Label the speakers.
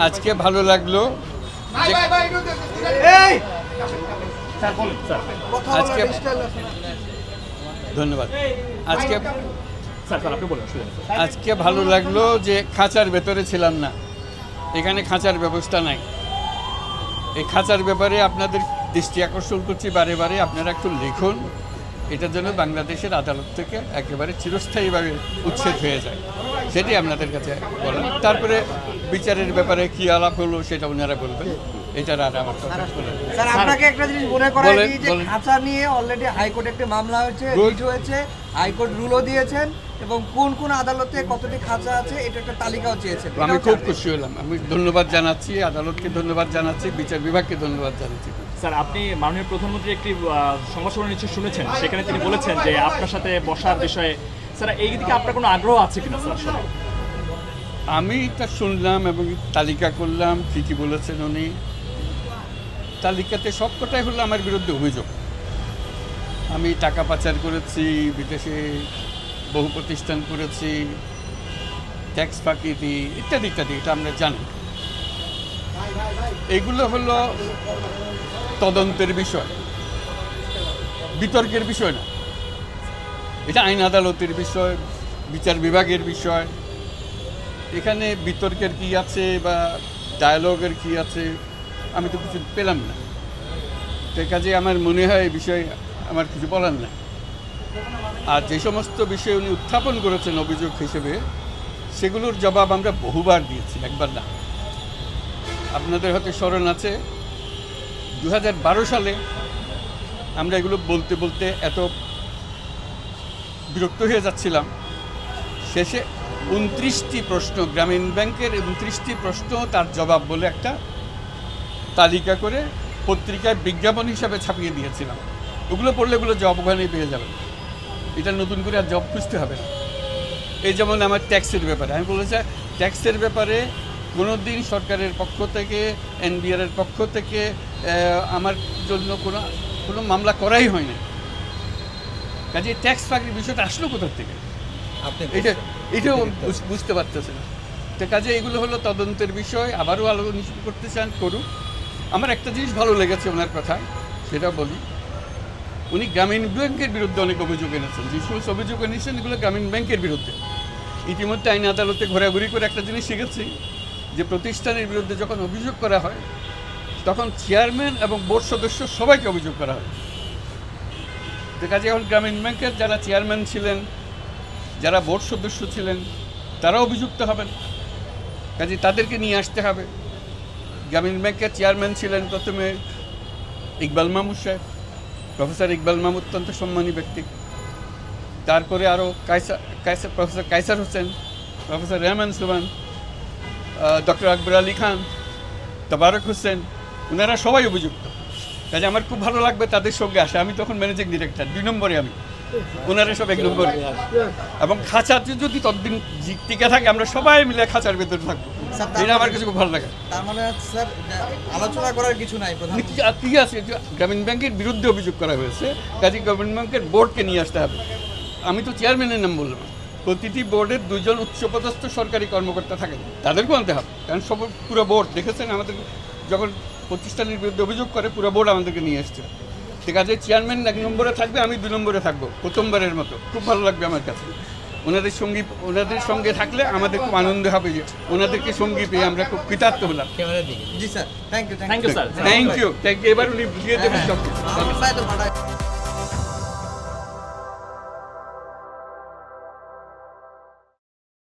Speaker 1: আজকে ভালো লাগলো ধন্যবাদ। আজকে ভালো লাগলো যে খাঁচার ভেতরে ছিলাম না, এখানে খাঁচার ব্যবস্থা নাই। এই খাঁচার ব্যাপারে আপনাদের দৃষ্টি আকর্ষণ করছি বারে বারে, আপনারা একটু লিখুন, এটার জন্য বাংলাদেশের আদালত থেকে একেবারে চিরস্থায়ীভাবে উচ্ছেদ হয়ে যায়, সেটাই আপনাদের কাছে বলেন। তারপরে বিচারের ব্যাপারে কি আলাপ হলো সেটা ওনারা বলবেন, এটার আর আমার কথা বলেন।
Speaker 2: স্যার, আপনাকে একটা জিনিস মনে করাই দিই যে খাঁচা নিয়ে অলরেডি হাইকোর্টে একটা মামলা হয়েছে, রিট হয়েছে, হাইকোর্ট রুলও দিয়েছেন এবং কোন কোন আদালতে কতটি খাঁচা আছে এটা একটা তালিকাও চেয়েছেন।
Speaker 1: আমি খুব খুশি হলাম, আমি ধন্যবাদ জানাচ্ছি আদালতকে, ধন্যবাদ জানাচ্ছি বিচার বিভাগকে, ধন্যবাদ জানাচ্ছি।
Speaker 3: স্যার, আপনি মাননীয় প্রধানমন্ত্রী একটি সংবাদ সম্মেলন নিশ্চয়ই শুনেছেন, সেখানে তিনি বলেছেন যে আপনার সাথে বসার বিষয়ে। স্যার, এই দিকে আপনার কোনো আগ্রহ আছে কিনা? স্যার,
Speaker 1: আমি তা শুনলাম এবং তালিকা করলাম কী কী বলেছেন উনি। তালিকাতে সবকটাই হলো আমার বিরুদ্ধে অভিযোগ। আমি টাকা পাচার করেছি, বিদেশে বহু প্রতিষ্ঠান করেছি, ট্যাক্স ফাঁকি দিই, ইত্যাদি ইত্যাদি, এটা আমরা জানি। এগুলো হলো তদন্তের বিষয়, বিতর্কের বিষয় না। এটা আইন আদালতের বিষয়, বিচার বিভাগের বিষয়। এখানে বিতর্কের কি আছে বা ডায়ালগের কি আছে আমি তো কিছু পেলাম না। সে কাজে আমার মনে হয় এই বিষয়ে আমার কিছু বলার না। আর যে সমস্ত বিষয় উনি উত্থাপন করেছেন অভিযোগ হিসেবে, সেগুলোর জবাব আমরা বহুবার দিয়েছি, একবার না। আপনাদের হয়তো স্মরণ আছে 2012 সালে আমরা এগুলো বলতে বলতে এত বিরক্ত হয়ে যাচ্ছিলাম, শেষে 29টি প্রশ্ন, গ্রামীণ ব্যাংকের 29টি প্রশ্ন তার জবাব বলে একটা তালিকা করে পত্রিকায় বিজ্ঞাপন হিসাবে ছাপিয়ে দিয়েছিলাম। ওগুলো পড়লে এগুলো জব ওখানেই পেয়ে যাবেন, এটা নতুন করে আর জব খুঁজতে হবে না। এই যেমন আমার ট্যাক্সের ব্যাপারে আমি বলেছি, ট্যাক্সের ব্যাপারে কোনো দিন সরকারের পক্ষ থেকে, এনবিআরের পক্ষ থেকে আমার জন্য কোনো মামলা করাই হয় না। কাজে ট্যাক্স ফাঁকির বিষয়টা আসলো কোথার থেকে এটাও বুঝতে পারতেছে না। তো কাজে এগুলো হলো তদন্তের বিষয়, আবারও আলোচনা করতে চান করুন। আমার একটা জিনিস ভালো লেগেছে ওনার কথা, সেটা বলি। উনি গ্রামীণ ব্যাংকের বিরুদ্ধে অনেক অভিযোগ এনেছেন, যে সমস্ত অভিযোগ এনেছেন এগুলো গ্রামীণ ব্যাংকের বিরুদ্ধে। ইতিমধ্যে আইন আদালতে ঘোরাঘুরি করে একটা জিনিস শিখেছি, যে প্রতিষ্ঠানের বিরুদ্ধে যখন অভিযোগ করা হয় তখন চেয়ারম্যান এবং বোর্ড সদস্য সবাইকে অভিযোগ করা হয়। তো কাজে এখন গ্রামীণ ব্যাংকের যারা চেয়ারম্যান ছিলেন, যারা বোর্ড সদস্য ছিলেন, তারা অভিযুক্ত হবেন। কাজে তাদেরকে নিয়ে আসতে হবে। গ্রামীণ ব্যাংকের চেয়ারম্যান ছিলেন প্রথমে ইকবাল মাহমুদ সাহেব, প্রফেসর ইকবাল মাহমুদ অত্যন্ত সম্মানী ব্যক্তি। তারপরে আরও প্রফেসর কায়সার হোসেন, প্রফেসর রেহমান সুবান, ডক্টর আকবর আলী খান, তবারক হোসেন, ওনারা সবাই অভিযুক্ত। কাজে আমার খুব ভালো লাগবে তাদের সঙ্গে আসে। আমি তখন ম্যানেজিং ডিরেক্টর, 2 নম্বরে আমি, ওনারা সব 1 নম্বরে। এবং খাঁচাতে যদি ততদিন টিকে থাকে, আমরা সবাই মিলে খাঁচার ভেতরে থাকবো, এটা আমার কিছু খুব ভালো লাগে।
Speaker 2: তার মানে স্যার আলোচনা করার কিছু নাই,
Speaker 1: ঠিক আছে। গ্রামীণ ব্যাংকের বিরুদ্ধে অভিযোগ করা হয়েছে, কাজে গ্রামীণ ব্যাংকের বোর্ডকে নিয়ে আসতে হবে। আমি তো চেয়ারম্যানের নাম বললাম, প্রতিটি বোর্ডের 2 জন উচ্চপদস্থ সরকারি কর্মকর্তা থাকেন, তাদেরকেও আনতে হবে। কারণ পুরো বোর্ড দেখেছেন, আমাদের যখন প্রতিষ্ঠানের বিরুদ্ধে অভিযোগ করে পুরো বোর্ড আমাদেরকে নিয়ে আসছে। ঠিক আছে, চেয়ারম্যান 1 নম্বরে থাকবে, আমি 2 নম্বরে থাকবো, প্রথমবারের মতো। খুব ভালো লাগবে আমার কাছে। ওনাদের সঙ্গে থাকলে আমাদের খুব আনন্দ হবে, যে ওনাদেরকে সঙ্গী পেয়ে আমরা খুব কৃতার্থ হলাম।
Speaker 2: জি sir, thank you
Speaker 3: sir,
Speaker 1: thank you. এবার উনি বুঝিয়ে দেবেন সব।